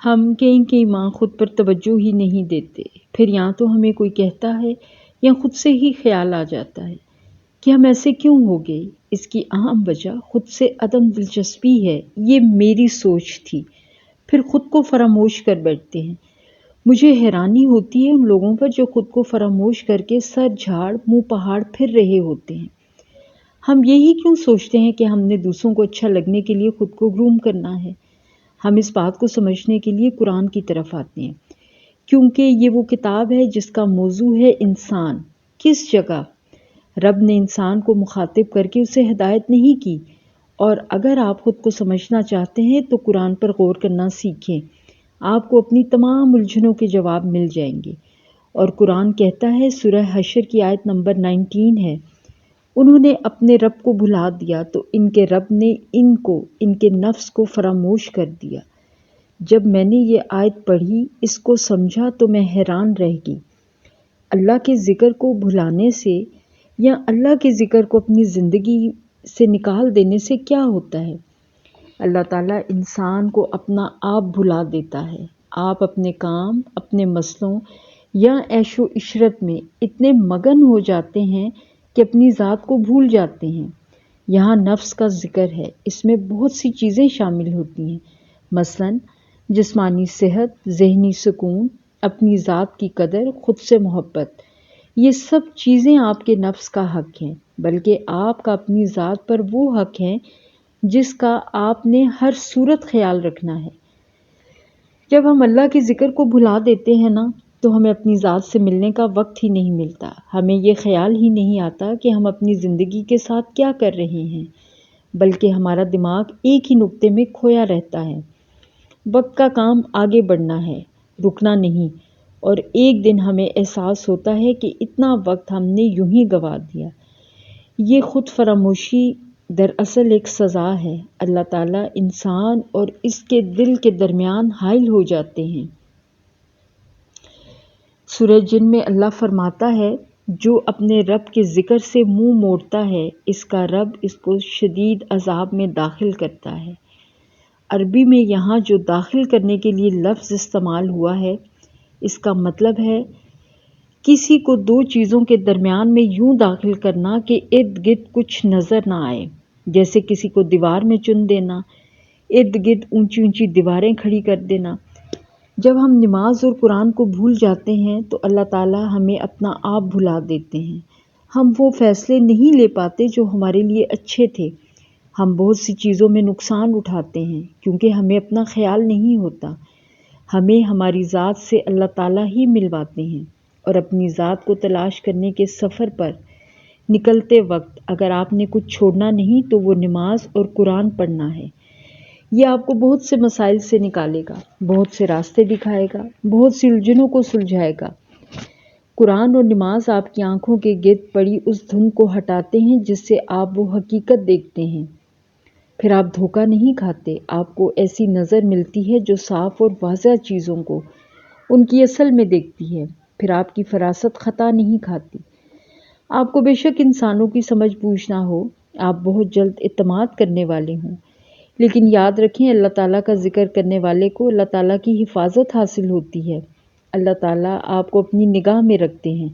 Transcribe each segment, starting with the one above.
ہم کئی ماں خود پر توجہ ہی نہیں دیتے، پھر یا تو ہمیں کوئی کہتا ہے یا خود سے ہی خیال آ جاتا ہے کہ ہم ایسے کیوں ہو گئے۔ اس کی اہم وجہ خود سے عدم دلچسپی ہے، یہ میری سوچ تھی، پھر خود کو فراموش کر بیٹھتے ہیں۔ مجھے حیرانی ہوتی ہے ان لوگوں پر جو خود کو فراموش کر کے سر جھاڑ منہ پہاڑ پھر رہے ہوتے ہیں۔ ہم یہی کیوں سوچتے ہیں کہ ہم نے دوسروں کو اچھا لگنے کے لیے خود کو گروم کرنا ہے؟ ہم اس بات کو سمجھنے کے لیے قرآن کی طرف آتے ہیں، کیونکہ یہ وہ کتاب ہے جس کا موضوع ہے انسان۔ کس جگہ رب نے انسان کو مخاطب کر کے اسے ہدایت نہیں کی، اور اگر آپ خود کو سمجھنا چاہتے ہیں تو قرآن پر غور کرنا سیکھیں، آپ کو اپنی تمام الجھنوں کے جواب مل جائیں گے۔ اور قرآن کہتا ہے، سورہ حشر کی آیت نمبر 19 ہے، انہوں نے اپنے رب کو بھلا دیا تو ان کے رب نے ان کے نفس کو فراموش کر دیا۔ جب میں نے یہ آیت پڑھی، اس کو سمجھا تو میں حیران رہ گئی۔ اللہ کے ذکر کو بھلانے سے یا اللہ کے ذکر کو اپنی زندگی سے نکال دینے سے کیا ہوتا ہے؟ اللہ تعالیٰ انسان کو اپنا آپ بھلا دیتا ہے۔ آپ اپنے کام، اپنے مسئلوں یا عیش و عشرت میں اتنے مگن ہو جاتے ہیں کہ اپنی ذات کو بھول جاتے ہیں۔ یہاں نفس کا ذکر ہے، اس میں بہت سی چیزیں شامل ہوتی ہیں، مثلاً جسمانی صحت، ذہنی سکون، اپنی ذات کی قدر، خود سے محبت۔ یہ سب چیزیں آپ کے نفس کا حق ہیں، بلکہ آپ کا اپنی ذات پر وہ حق ہے جس کا آپ نے ہر صورت خیال رکھنا ہے۔ جب ہم اللہ کے ذکر کو بھلا دیتے ہیں نا، تو ہمیں اپنی ذات سے ملنے کا وقت ہی نہیں ملتا، ہمیں یہ خیال ہی نہیں آتا کہ ہم اپنی زندگی کے ساتھ کیا کر رہے ہیں، بلکہ ہمارا دماغ ایک ہی نقطے میں کھویا رہتا ہے۔ وقت کا کام آگے بڑھنا ہے، رکنا نہیں، اور ایک دن ہمیں احساس ہوتا ہے کہ اتنا وقت ہم نے یوں ہی گنوا دیا۔ یہ خود فراموشی دراصل ایک سزا ہے۔ اللہ تعالیٰ انسان اور اس کے دل کے درمیان حائل ہو جاتے ہیں۔ سورہ جن میں اللہ فرماتا ہے، جو اپنے رب کے ذکر سے منہ موڑتا ہے، اس کا رب اس کو شدید عذاب میں داخل کرتا ہے۔ عربی میں یہاں جو داخل کرنے کے لیے لفظ استعمال ہوا ہے، اس کا مطلب ہے کسی کو دو چیزوں کے درمیان میں یوں داخل کرنا کہ ارد گرد کچھ نظر نہ آئے، جیسے کسی کو دیوار میں چن دینا، ارد گرد اونچی اونچی دیواریں کھڑی کر دینا۔ جب ہم نماز اور قرآن کو بھول جاتے ہیں تو اللہ تعالیٰ ہمیں اپنا آپ بھلا دیتے ہیں۔ ہم وہ فیصلے نہیں لے پاتے جو ہمارے لیے اچھے تھے۔ ہم بہت سی چیزوں میں نقصان اٹھاتے ہیں کیونکہ ہمیں اپنا خیال نہیں ہوتا۔ ہمیں ہماری ذات سے اللہ تعالیٰ ہی ملواتے ہیں، اور اپنی ذات کو تلاش کرنے کے سفر پر نکلتے وقت اگر آپ نے کچھ چھوڑنا نہیں تو وہ نماز اور قرآن پڑھنا ہے۔ یہ آپ کو بہت سے مسائل سے نکالے گا، بہت سے راستے دکھائے گا، بہت سی الجھنوں کو سلجھائے گا۔ قرآن اور نماز آپ کی آنکھوں کے گرد پڑی اس دھند کو ہٹاتے ہیں جس سے آپ وہ حقیقت دیکھتے ہیں۔ پھر آپ دھوکہ نہیں کھاتے، آپ کو ایسی نظر ملتی ہے جو صاف اور واضح چیزوں کو ان کی اصل میں دیکھتی ہے۔ پھر آپ کی فراست خطا نہیں کھاتی۔ آپ کو بے شک انسانوں کی سمجھ بوجھ نہ ہو، آپ بہت جلد اعتماد کرنے والے ہوں، لیکن یاد رکھیں اللہ تعالیٰ کا ذکر کرنے والے کو اللہ تعالیٰ کی حفاظت حاصل ہوتی ہے۔ اللہ تعالیٰ آپ کو اپنی نگاہ میں رکھتے ہیں،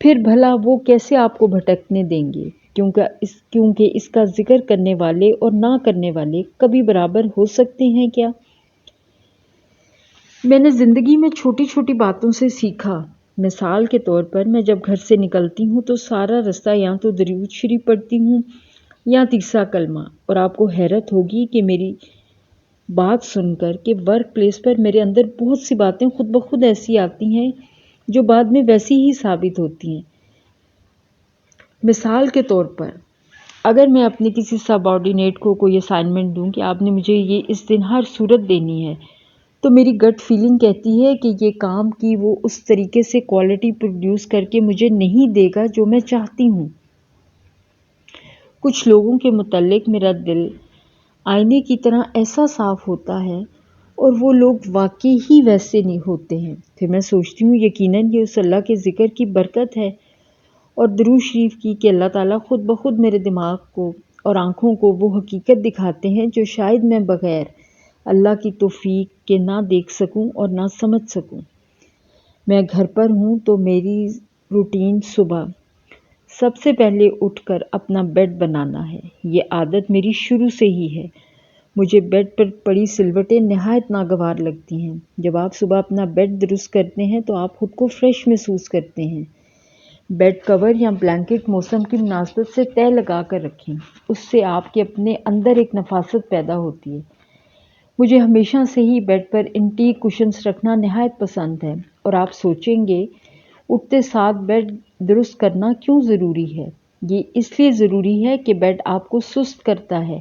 پھر بھلا وہ کیسے آپ کو بھٹکنے دیں گے؟ کیونکہ اس کا ذکر کرنے والے اور نہ کرنے والے کبھی برابر ہو سکتے ہیں کیا؟ میں نے زندگی میں چھوٹی چھوٹی باتوں سے سیکھا۔ مثال کے طور پر میں جب گھر سے نکلتی ہوں تو سارا رستہ یا تو درود شریف پڑھتی ہوں یا تیسرا کلمہ، اور آپ کو حیرت ہوگی کہ میری بات سن کر کہ ورک پلیس پر میرے اندر بہت سی باتیں خود بخود ایسی آتی ہیں جو بعد میں ویسی ہی ثابت ہوتی ہیں۔ مثال کے طور پر اگر میں اپنے کسی سب آرڈینیٹ کو کوئی اسائنمنٹ دوں کہ آپ نے مجھے یہ اس دن ہر صورت دینی ہے، تو میری گٹ فیلنگ کہتی ہے کہ یہ کام کی وہ اس طریقے سے کوالٹی پروڈیوس کر کے مجھے نہیں دے گا جو میں چاہتی ہوں۔ کچھ لوگوں کے متعلق میرا دل آئینے کی طرح ایسا صاف ہوتا ہے اور وہ لوگ واقعی ہی ویسے نہیں ہوتے ہیں۔ پھر میں سوچتی ہوں یقیناً یہ اس اللہ کے ذکر کی برکت ہے اور درود شریف کی کہ اللہ تعالیٰ خود بخود میرے دماغ کو اور آنکھوں کو وہ حقیقت دکھاتے ہیں جو شاید میں بغیر اللہ کی توفیق کہ نہ دیکھ سکوں اور نہ سمجھ سکوں۔ میں گھر پر ہوں تو میری روٹین صبح سب سے پہلے اٹھ کر اپنا بیڈ بنانا ہے۔ یہ عادت میری شروع سے ہی ہے۔ مجھے بیڈ پر پڑی سلوٹیں نہایت ناگوار لگتی ہیں۔ جب آپ صبح اپنا بیڈ درست کرتے ہیں تو آپ خود کو فریش محسوس کرتے ہیں۔ بیڈ کور یا بلینکٹ موسم کی مناسبت سے تہہ لگا کر رکھیں، اس سے آپ کے اپنے اندر ایک نفاست پیدا ہوتی ہے۔ مجھے ہمیشہ سے ہی بیڈ پر اینٹیک کشنز رکھنا نہایت پسند ہے، اور آپ سوچیں گے اٹھتے ساتھ بیڈ درست کرنا کیوں ضروری ہے؟ یہ اس لیے ضروری ہے کہ بیڈ آپ کو سست کرتا ہے۔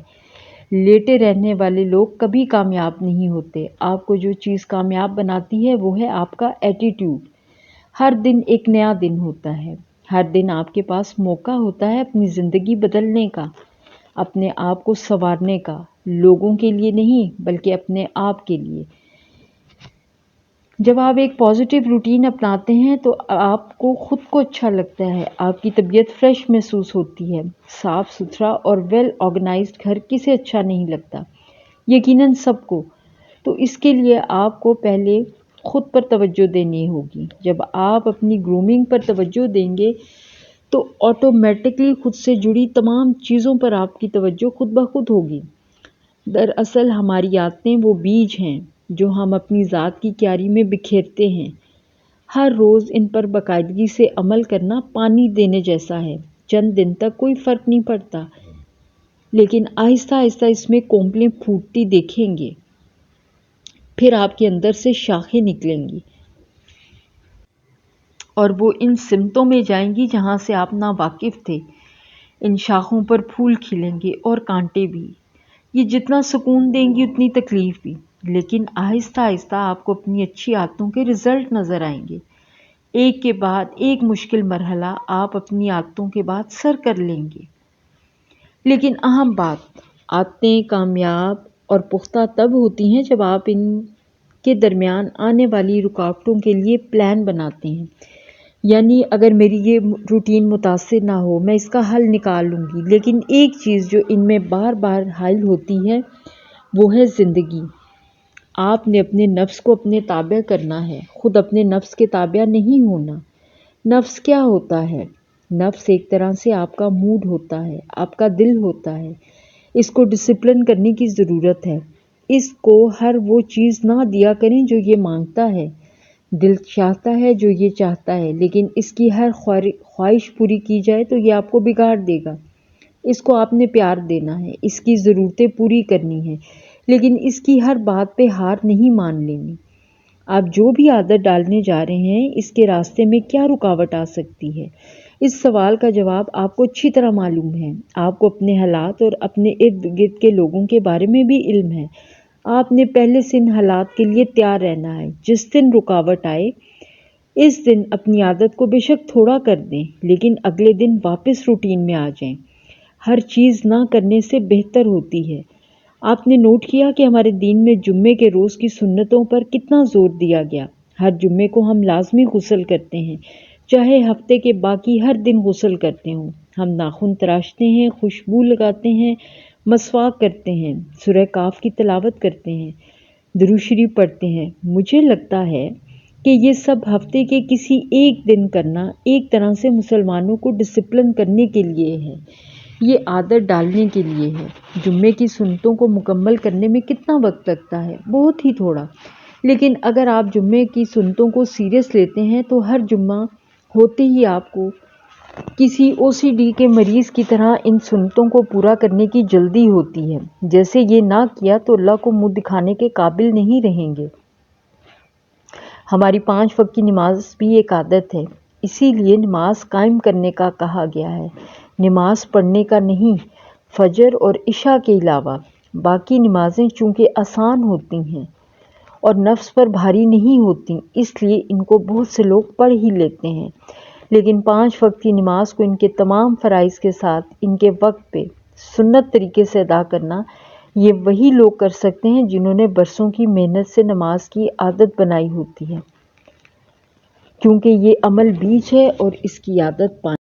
لیٹے رہنے والے لوگ کبھی کامیاب نہیں ہوتے۔ آپ کو جو چیز کامیاب بناتی ہے وہ ہے آپ کا ایٹیٹیوڈ۔ ہر دن ایک نیا دن ہوتا ہے۔ ہر دن آپ کے پاس موقع ہوتا ہے اپنی زندگی بدلنے کا، اپنے آپ کو سنوارنے کا، لوگوں کے لیے نہیں بلکہ اپنے آپ کے لیے۔ جب آپ ایک پازیٹیو روٹین اپناتے ہیں تو آپ کو خود کو اچھا لگتا ہے، آپ کی طبیعت فریش محسوس ہوتی ہے۔ صاف ستھرا اور ویل آرگنائزڈ گھر کسے اچھا نہیں لگتا؟ یقیناً سب کو۔ تو اس کے لیے آپ کو پہلے خود پر توجہ دینی ہوگی۔ جب آپ اپنی گرومنگ پر توجہ دیں گے تو آٹومیٹکلی خود سے جڑی تمام چیزوں پر آپ کی توجہ خود بخود ہوگی۔ دراصل ہماری عادتیں وہ بیج ہیں جو ہم اپنی ذات کی کیاری میں بکھیرتے ہیں۔ ہر روز ان پر باقاعدگی سے عمل کرنا پانی دینے جیسا ہے۔ چند دن تک کوئی فرق نہیں پڑتا، لیکن آہستہ آہستہ اس میں کونپلیں پھوٹتی دیکھیں گے، پھر آپ کے اندر سے شاخیں نکلیں گی اور وہ ان سمتوں میں جائیں گی جہاں سے آپ ناواقف تھے۔ ان شاخوں پر پھول کھلیں گے اور کانٹے بھی۔ یہ جتنا سکون دیں گی اتنی تکلیف بھی، لیکن آہستہ آہستہ آپ کو اپنی اچھی عادتوں کے رزلٹ نظر آئیں گے۔ ایک کے بعد ایک مشکل مرحلہ آپ اپنی عادتوں کے بعد سر کر لیں گے۔ لیکن اہم بات، عادتیں کامیاب اور پختہ تب ہوتی ہیں جب آپ ان کے درمیان آنے والی رکاوٹوں کے لیے پلان بناتے ہیں۔ یعنی اگر میری یہ روٹین متاثر نہ ہو، میں اس کا حل نکال لوں گی، لیکن ایک چیز جو ان میں بار بار حائل ہوتی ہے وہ ہے زندگی۔ آپ نے اپنے نفس کو اپنے تابع کرنا ہے، خود اپنے نفس کے تابع نہیں ہونا۔ نفس کیا ہوتا ہے؟ نفس ایک طرح سے آپ کا موڈ ہوتا ہے، آپ کا دل ہوتا ہے۔ اس کو ڈسپلن کرنے کی ضرورت ہے۔ اس کو ہر وہ چیز نہ دیا کریں جو یہ مانگتا ہے۔ دل چاہتا ہے جو یہ چاہتا ہے، لیکن اس کی ہر خواہش پوری کی جائے تو یہ آپ کو بگاڑ دے گا۔ اس کو آپ نے پیار دینا ہے، اس کی ضرورتیں پوری کرنی ہیں، لیکن اس کی ہر بات پہ ہار نہیں مان لینی۔ آپ جو بھی عادت ڈالنے جا رہے ہیں، اس کے راستے میں کیا رکاوٹ آ سکتی ہے؟ اس سوال کا جواب آپ کو اچھی طرح معلوم ہے۔ آپ کو اپنے حالات اور اپنے ارد گرد کے لوگوں کے بارے میں بھی علم ہے۔ آپ نے پہلے سے ان حالات کے لیے تیار رہنا ہے۔ جس دن رکاوٹ آئے، اس دن اپنی عادت کو بے شک تھوڑا کر دیں، لیکن اگلے دن واپس روٹین میں آ جائیں۔ ہر چیز نہ کرنے سے بہتر ہوتی ہے۔ آپ نے نوٹ کیا کہ ہمارے دین میں جمعے کے روز کی سنتوں پر کتنا زور دیا گیا۔ ہر جمعے کو ہم لازمی غسل کرتے ہیں، چاہے ہفتے کے باقی ہر دن غسل کرتے ہوں۔ ہم ناخن تراشتے ہیں، خوشبو لگاتے ہیں، مسواک کرتے ہیں، سورہ کاف کی تلاوت کرتے ہیں، درود شریف پڑھتے ہیں۔ مجھے لگتا ہے کہ یہ سب ہفتے کے کسی ایک دن کرنا ایک طرح سے مسلمانوں کو ڈسپلن کرنے کے لیے ہے، یہ عادت ڈالنے کے لیے ہے۔ جمعے کی سنتوں کو مکمل کرنے میں کتنا وقت لگتا ہے؟ بہت ہی تھوڑا۔ لیکن اگر آپ جمعے کی سنتوں کو سیریس لیتے ہیں تو ہر جمعہ ہوتے ہی آپ کو کسی OCD کے مریض کی طرح ان سنتوں کو پورا کرنے کی جلدی ہوتی ہے۔ جیسے یہ نہ کیا تو اللہ کو منہ دکھانے کے قابل نہیں رہیں گے۔ ہماری 5 وقت کی نماز بھی ایک عادت ہے، اسی لیے نماز قائم کرنے کا کہا گیا ہے، نماز پڑھنے کا نہیں۔ فجر اور عشاء کے علاوہ باقی نمازیں چونکہ آسان ہوتی ہیں اور نفس پر بھاری نہیں ہوتی، اس لیے ان کو بہت سے لوگ پڑھ ہی لیتے ہیں۔ لیکن 5 وقت کی نماز کو ان کے تمام فرائض کے ساتھ ان کے وقت پہ سنت طریقے سے ادا کرنا، یہ وہی لوگ کر سکتے ہیں جنہوں نے برسوں کی محنت سے نماز کی عادت بنائی ہوتی ہے، کیونکہ یہ عمل بیج ہے اور اس کی عادت پانی